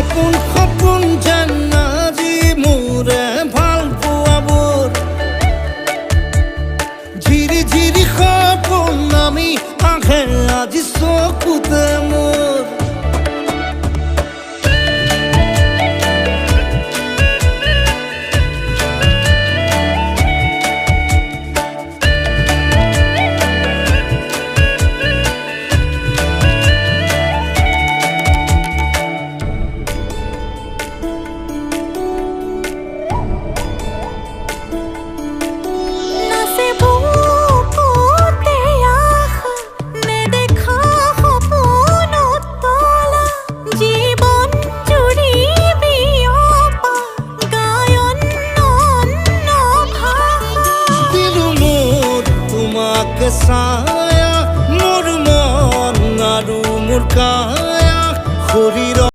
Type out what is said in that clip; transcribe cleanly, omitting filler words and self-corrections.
সপোন সপোন যেন আজি মোৰে ভাল পোৱাবোৰ ঝিৰি ঝিৰি সপোন আমি আহে আজি চকুতে মোৰ ছায়া মোৰ মন আৰু মোৰ কায়া শৰীৰ